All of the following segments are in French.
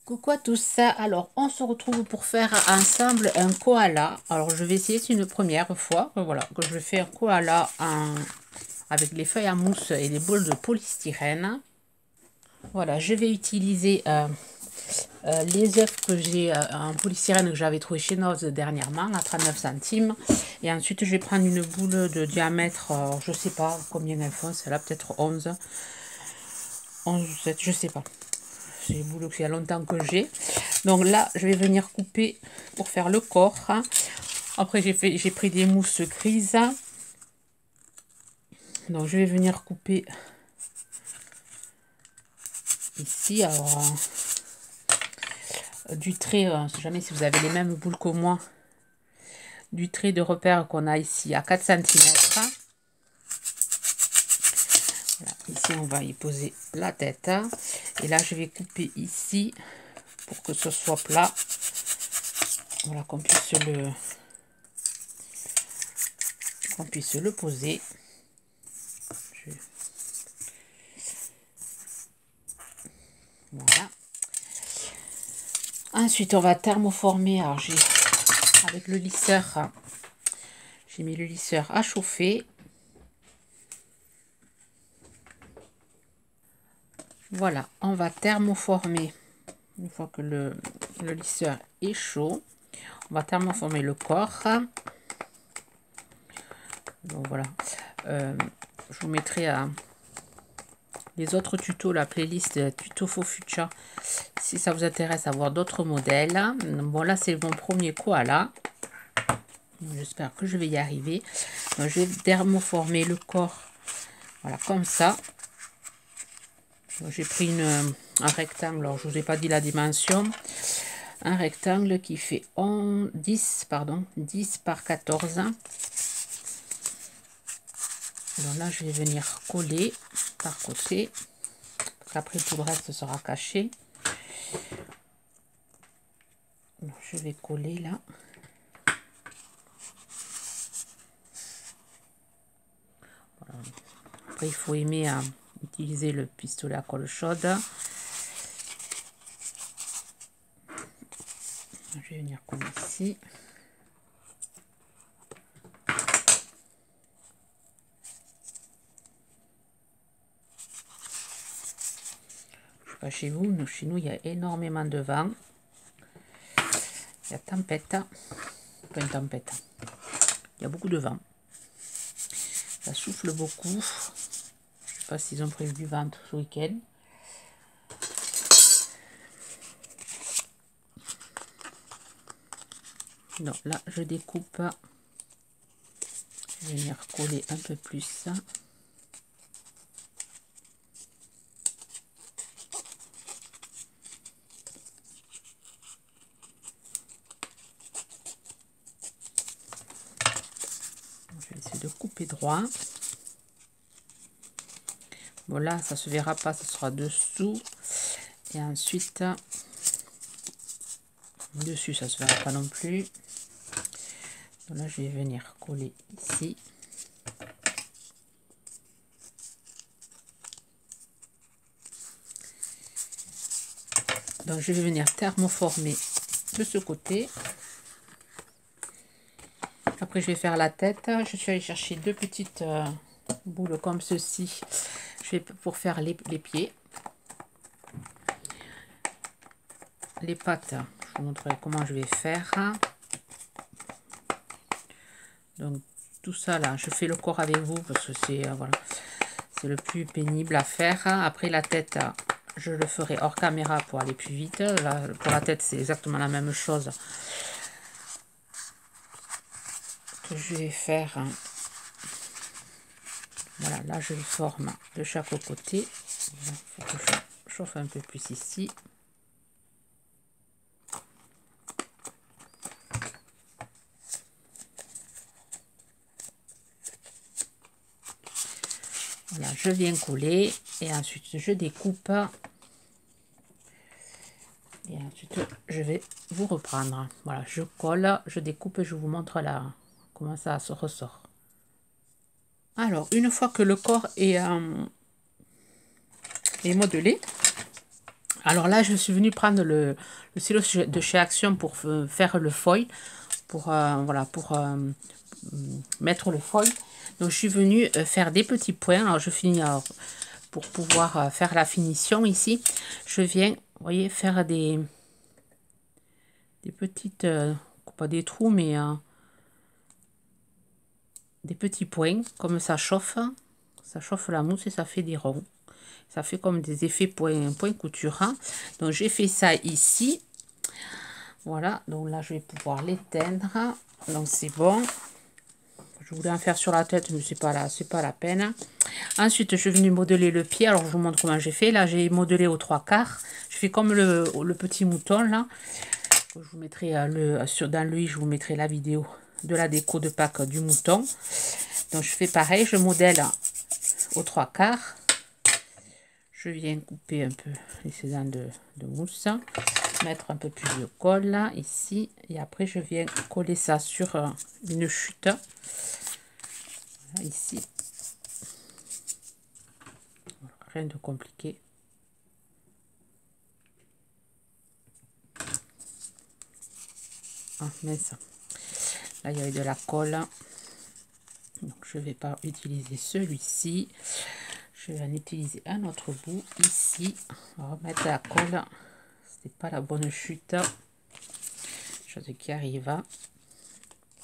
Coucou à tous, alors on se retrouve pour faire ensemble un koala. Alors je vais essayer, c'est une première fois, voilà, que je fais un koala avec les feuilles à mousse et les boules de polystyrène. Voilà, je vais utiliser les œufs que j'ai en polystyrène que j'avais trouvé chez Noz dernièrement à 39 centimes. Et ensuite je vais prendre une boule de diamètre, je sais pas combien elles font, celle-là peut-être 11 ou 7, je sais pas. C'est les boules qu'il y a longtemps que j'ai. Donc là, je vais venir couper pour faire le corps. Après, j'ai pris des mousses grises. Donc je vais venir couper ici. Alors, du trait, on ne sait jamais si vous avez les mêmes boules que moi, du trait de repère qu'on a ici à 4 cm. Voilà, ici, on va y poser la tête. Et là, je vais couper ici pour que ce soit plat. Voilà, qu'on puisse le poser. Voilà. Ensuite, on va thermoformer. Alors, avec le lisseur, j'ai mis le lisseur à chauffer. Voilà, on va thermoformer. Une fois que le lisseur est chaud, on va thermoformer le corps. Donc voilà, je vous mettrai les autres tutos, la playlist tuto faux futur, si ça vous intéresse à voir d'autres modèles. Bon, là c'est mon premier koala. J'espère que je vais y arriver. Donc, je vais thermoformer le corps, voilà, comme ça. J'ai pris un rectangle, alors je ne vous ai pas dit la dimension. Un rectangle qui fait 10 par 14. Alors là, je vais venir coller par côté. Après, tout le reste sera caché. Donc, je vais coller là. Voilà. Après, il faut aimer utiliser le pistolet à colle chaude. Je vais venir coller ici. Je ne sais pas chez vous, mais chez nous, il y a énormément de vent. Il y a tempête. Pas une tempête. Il y a beaucoup de vent. Ça souffle beaucoup. Je ne sais pas s'ils ont prévu du vent ce week-end. Donc là, je découpe. Je vais venir coller un peu plus. Je vais essayer de couper droit. Bon, là, ça se verra pas, ce sera dessous. Et ensuite, dessus, ça se verra pas non plus. Donc là, je vais venir coller ici. Donc, je vais venir thermoformer de ce côté. Après, je vais faire la tête. Je suis allée chercher deux petites boules comme ceci. Pour faire les pieds. Les pattes, je vous montrerai comment je vais faire. Donc, tout ça là, je fais le corps avec vous parce que c'est voilà, c'est le plus pénible à faire. Après, la tête, je le ferai hors caméra pour aller plus vite. Là, pour la tête, c'est exactement la même chose que je vais faire. Voilà, là, je le forme de chaque côté. Il faut que je chauffe un peu plus ici. Voilà, je viens coller et ensuite je découpe. Et ensuite, je vais vous reprendre. Voilà, je colle, je découpe et je vous montre là comment ça se ressort. Alors, une fois que le corps est modelé, Alors là, je suis venue prendre le stylo de chez Action pour faire le foil, pour voilà, pour mettre le foil. Donc je suis venue faire des petits points. Alors je finis pour pouvoir faire la finition ici. Je viens, vous voyez, faire des petites, pas des trous, mais des petits points, comme ça chauffe la mousse et ça fait des ronds. Ça fait comme des effets point couture. Hein. Donc j'ai fait ça ici. Voilà, donc là je vais pouvoir l'éteindre. Donc c'est bon. Je voulais en faire sur la tête, mais c'est pas la peine. Ensuite, je suis venue modeler le pied. Alors je vous montre comment j'ai fait. Là, j'ai modelé aux 3/4. Je fais comme le petit mouton là. Je vous mettrai dans le i, je vous mettrai la vidéo de la déco de Pâques du mouton. Donc je fais pareil, je modèle aux 3/4. Je viens couper un peu les sédans de mousse, mettre un peu plus de colle là, ici, et après je viens coller ça sur une chute. Voilà, ici. Rien de compliqué. Ah mince, là il y avait de la colle, donc je ne vais pas utiliser celui-ci. Je vais en utiliser un autre bout ici. On va remettre la colle. C'est pas la bonne chute. Chose qui arrive.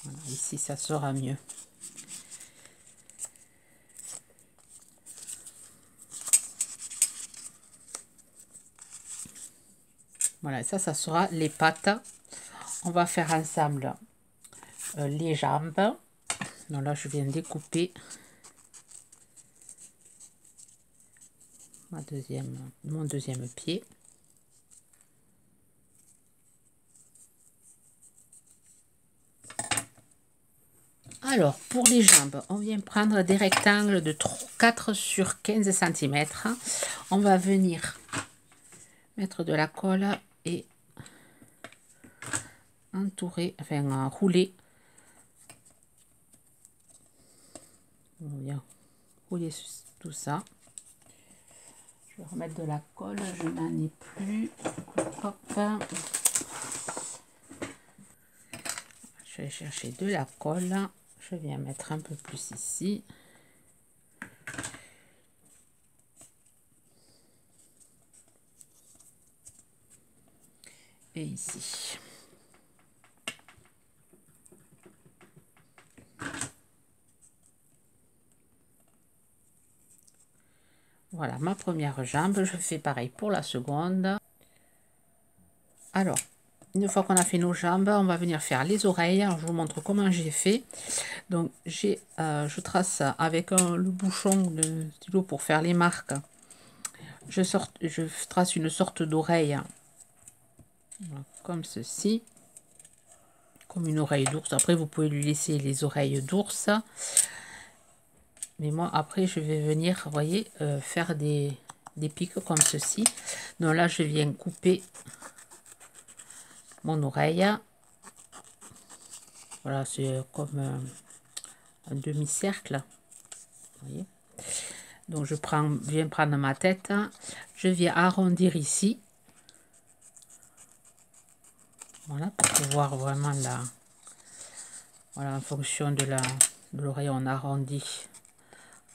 Voilà, ici ça sera mieux. Voilà, ça sera les pattes. On va faire ensemble les jambes. Donc là, je viens découper mon deuxième pied. Alors, pour les jambes, on vient prendre des rectangles de 4 sur 15 cm. On va venir mettre de la colle et entourer, enfin rouler. On vient rouler tout ça. Je vais remettre de la colle, je n'en ai plus. Hop. Je vais chercher de la colle. Je viens mettre un peu plus ici. Et ici. Voilà ma première jambe. Je fais pareil pour la seconde. Alors, une fois qu'on a fait nos jambes, on va venir faire les oreilles. Alors, je vous montre comment j'ai fait. Donc, je trace avec le bouchon de stylo pour faire les marques. Je trace une sorte d'oreille comme ceci, comme une oreille d'ours. Après, vous pouvez lui laisser les oreilles d'ours. Mais moi, après, je vais venir, vous voyez, faire des pics comme ceci. Donc là, je viens couper mon oreille. Voilà, c'est comme un demi-cercle. Voyez. Donc je viens prendre ma tête, je viens arrondir ici. Voilà, pour pouvoir vraiment voilà, en fonction de l'oreille, on arrondit.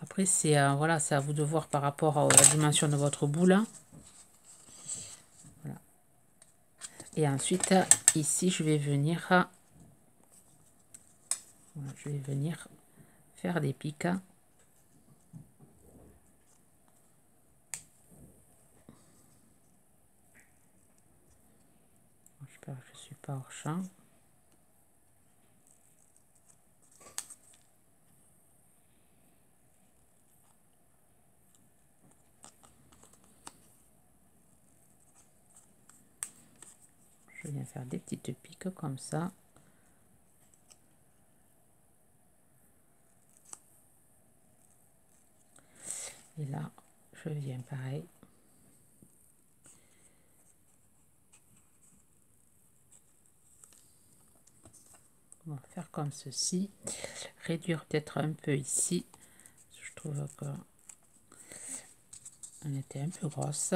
Après, c'est voilà, c'est à vous de voir par rapport à la dimension de votre boule. Voilà. Et ensuite, ici, je vais venir faire des pics. J'espère que je ne suis pas hors champ. Je viens faire des petites piques comme ça. Et là, je viens pareil. On va faire comme ceci. Réduire peut-être un peu ici. Je trouve que on était un peu grosse.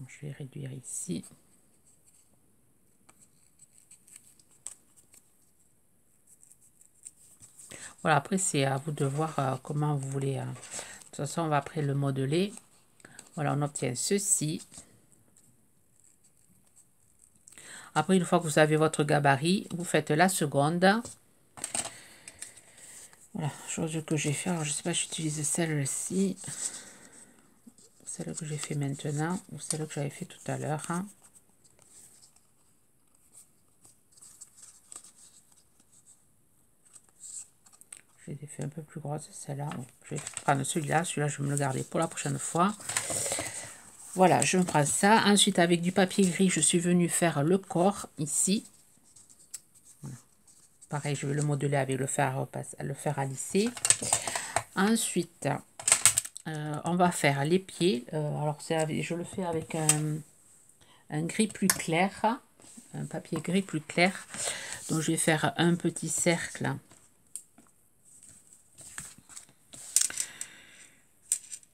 Je vais réduire ici. Voilà, après c'est à vous de voir comment vous voulez. De toute façon, on va après le modeler. Voilà, on obtient ceci. Après, une fois que vous avez votre gabarit, vous faites la seconde. Voilà, chose que j'ai fait. Alors, je sais pas, j'utilise celle-ci. Celle que j'ai fait maintenant ou celle que j'avais fait tout à l'heure. J'ai fait un peu plus grosse, celle-là. Bon, je vais prendre celui-là. Celui-là, je vais me le garder pour la prochaine fois. Voilà, je me prends ça. Ensuite, avec du papier gris, je suis venue faire le corps ici. Voilà. Pareil, je vais le modeler avec le fer à lisser. Ensuite, on va faire les pieds. Alors, je le fais avec un gris plus clair, un papier gris plus clair. Donc, je vais faire un petit cercle.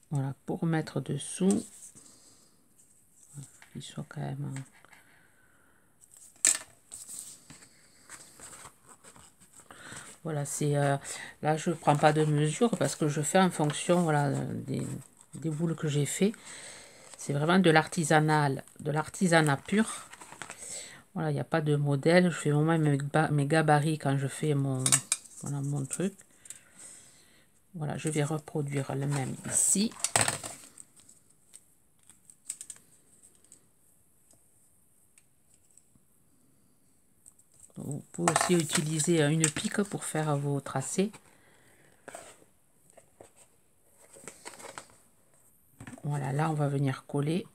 Voilà, pour mettre dessous. Il soit quand même... Voilà, c'est là je prends pas de mesure parce que je fais en fonction, voilà, des boules que j'ai fait. C'est vraiment de l'artisanat pur. Voilà, il n'y a pas de modèle. Je fais moi-même mes gabarits quand je fais voilà, mon truc. Voilà, je vais reproduire le même ici. Vous pouvez aussi utiliser une pique pour faire vos tracés. Voilà, là on va venir coller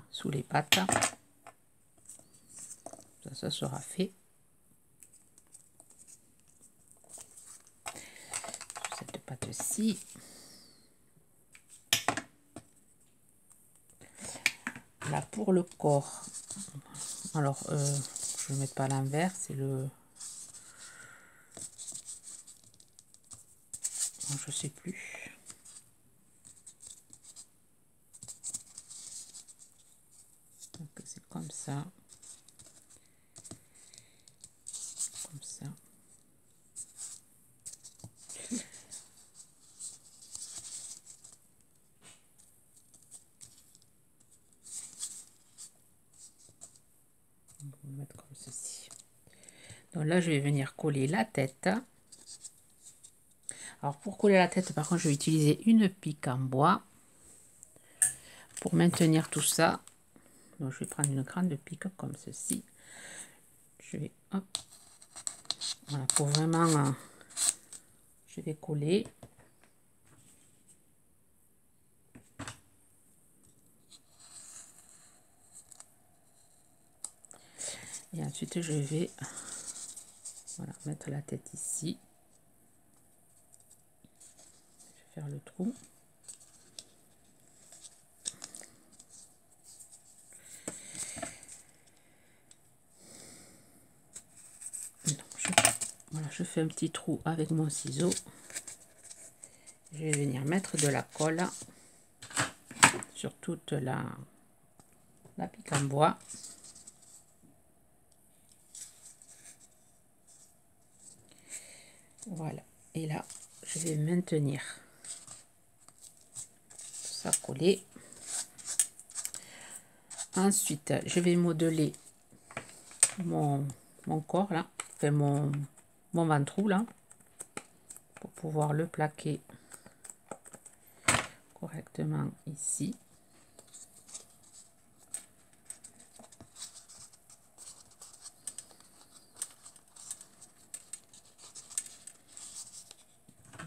sous les pattes. Ça sera fait. Cette pâte-ci. Là pour le corps. Alors, je ne vais mettre pas à l'envers, c'est le... Je sais plus. Donc c'est comme ça. Comme ça. On va mettre comme ceci. Donc là, je vais venir coller la tête. Alors pour coller la tête, par contre, je vais utiliser une pique en bois pour maintenir tout ça. Donc je vais prendre une grande pique comme ceci. Je vais, hop, voilà, pour vraiment, je vais coller. Et ensuite, je vais, voilà, mettre la tête ici. Je vais faire le trou. Voilà, je fais un petit trou avec mon ciseau. Je vais venir mettre de la colle sur toute la pique en bois. Voilà, et là je vais maintenir tout ça collé. Ensuite je vais modeler mon corps là, enfin mon ventrou là, pour pouvoir le plaquer correctement ici.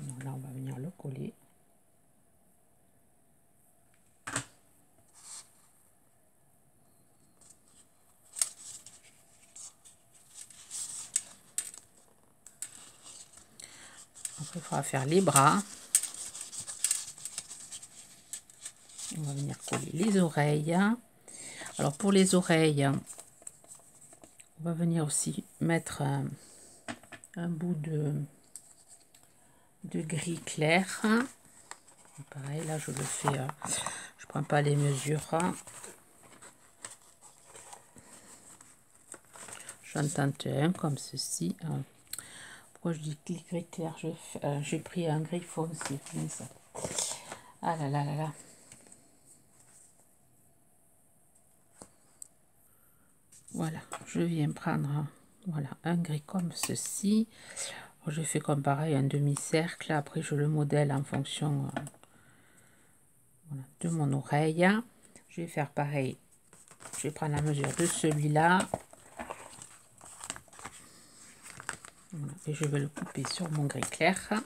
Donc là on va venir le coller. Après il faudra faire les bras. On va venir coller les oreilles. Alors pour les oreilles, on va venir aussi mettre un bout de gris clair. Pareil, là je le fais, je prends pas les mesures. j'en tente un comme ceci. Pourquoi je dis gris clair? J'ai pris un gris foncé. Mais ça. Ah là là là là. Voilà, je viens prendre voilà, un gris comme ceci. Je fais comme pareil, un demi-cercle. Après, je le modèle en fonction voilà, de mon oreille. Je vais faire pareil. Je vais prendre la mesure de celui-là. Voilà, et je vais le couper sur mon gris clair.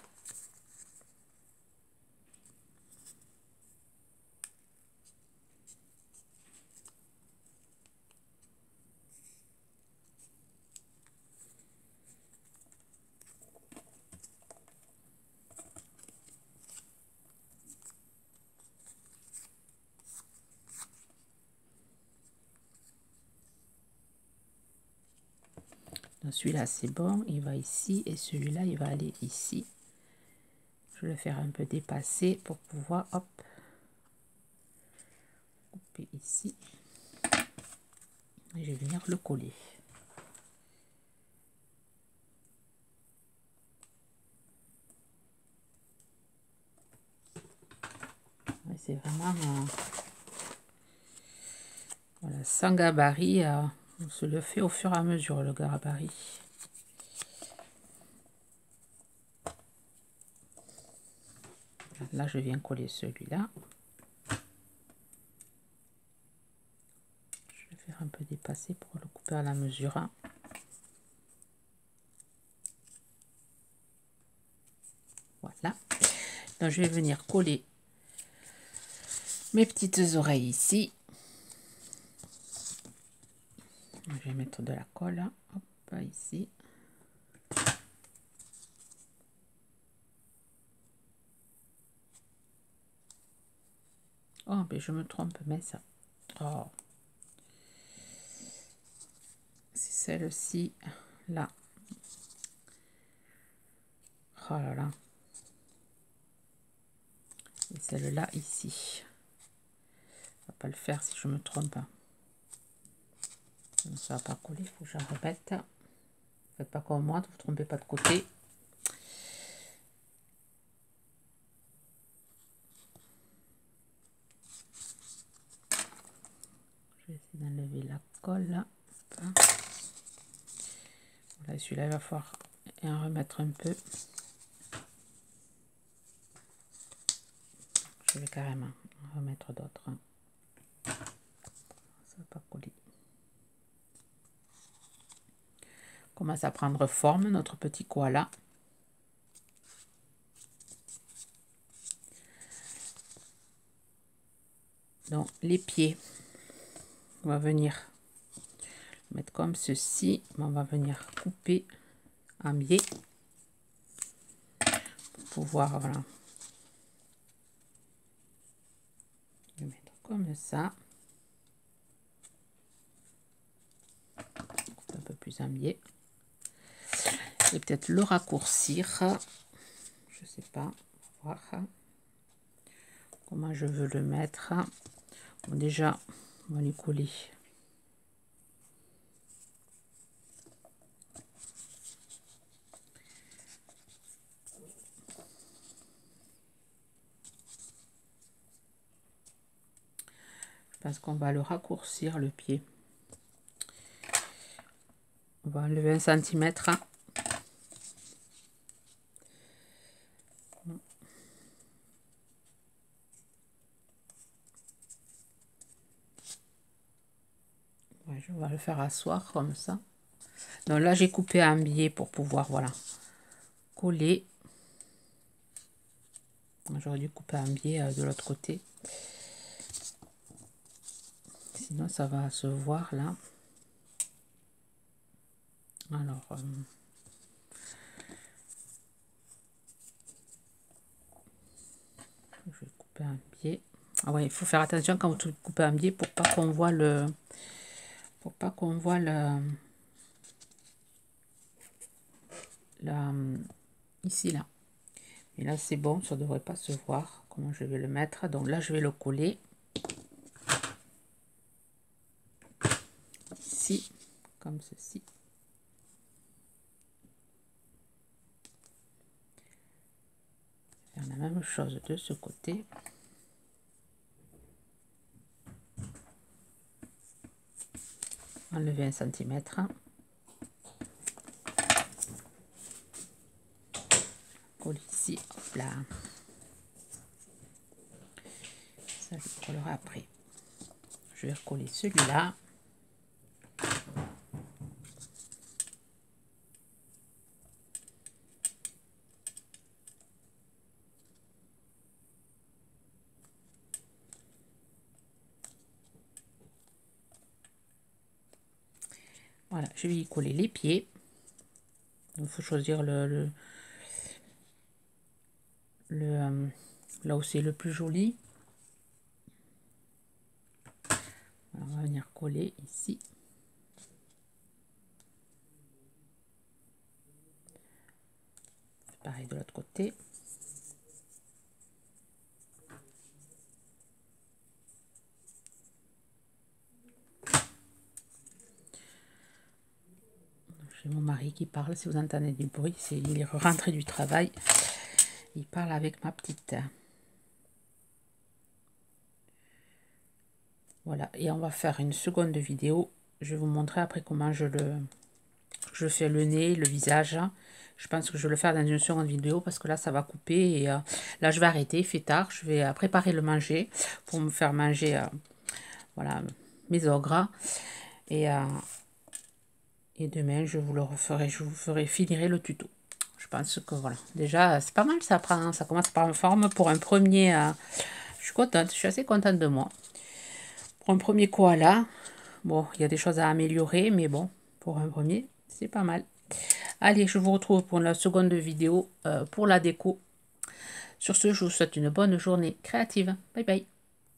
Celui-là c'est bon, il va ici, et celui-là il va aller ici. Je vais le faire un peu dépasser pour pouvoir hop couper ici, et je vais venir le coller. C'est vraiment voilà, sans gabarit, on se le fait au fur et à mesure le gabarit. Là je viens coller celui-là. Je vais faire un peu dépasser pour le couper à la mesure. Voilà. Donc je vais venir coller mes petites oreilles ici. Je vais mettre de la colle, hop, ici. Oh, mais je me trompe, mais ça. Oh. C'est celle-ci, là. Oh là là. Et celle-là, ici. Ça va pas le faire si je me trompe. Ça va pas coller, il faut que j'en remette. Faites pas comme moi, ne vous trompez pas de côté. Je vais essayer d'enlever la colle là. Voilà, celui-là, il va falloir en remettre un peu. Je vais carrément en remettre d'autres. Ça va pas coller. Commence à prendre forme notre petit koala. Donc les pieds, on va venir mettre comme ceci, on va venir couper en biais pour pouvoir voilà, le mettre comme ça, un peu plus en biais, et peut-être le raccourcir, je sais pas, on va voir comment je veux le mettre. Bon, déjà on va les coller. Parce qu'on va le raccourcir le pied. On va enlever 1 cm. Ouais, je vais le faire asseoir comme ça. Donc là j'ai coupé un biais pour pouvoir voilà coller. J'aurais dû couper un biais de l'autre côté. Sinon ça va se voir là. Alors je vais couper un biais. Ah ouais, il faut faire attention quand vous coupez un biais pour pas qu'on voit le ici là. Et là c'est bon, ça devrait pas se voir comment je vais le mettre. Donc là je vais le coller ici comme ceci. la même chose de ce côté. Enlever 1 cm. Coller ici, hop là. Ça je collerai après. Je vais recoller celui-là. Voilà, je vais y coller les pieds. Il faut choisir là où c'est le plus joli. Alors, on va venir coller ici. Pareil de l'autre côté. J'ai mon mari qui parle, si vous entendez du bruit, il est rentré du travail. Il parle avec ma petite. Voilà, et on va faire une seconde vidéo. Je vais vous montrer après comment je fais le nez, le visage. Je pense que je vais le faire dans une seconde vidéo parce que là, ça va couper. Et là, je vais arrêter, il fait tard. Je vais préparer le manger pour me faire manger voilà, mes ogres. Et demain, je vous le referai, finirai le tuto. Je pense que voilà, déjà, c'est pas mal, ça commence par une forme pour un premier. Je suis contente, je suis assez contente de moi. Pour un premier koala, bon, il y a des choses à améliorer, mais bon, pour un premier, c'est pas mal. Allez, je vous retrouve pour la seconde vidéo pour la déco. Sur ce, je vous souhaite une bonne journée créative. Bye bye.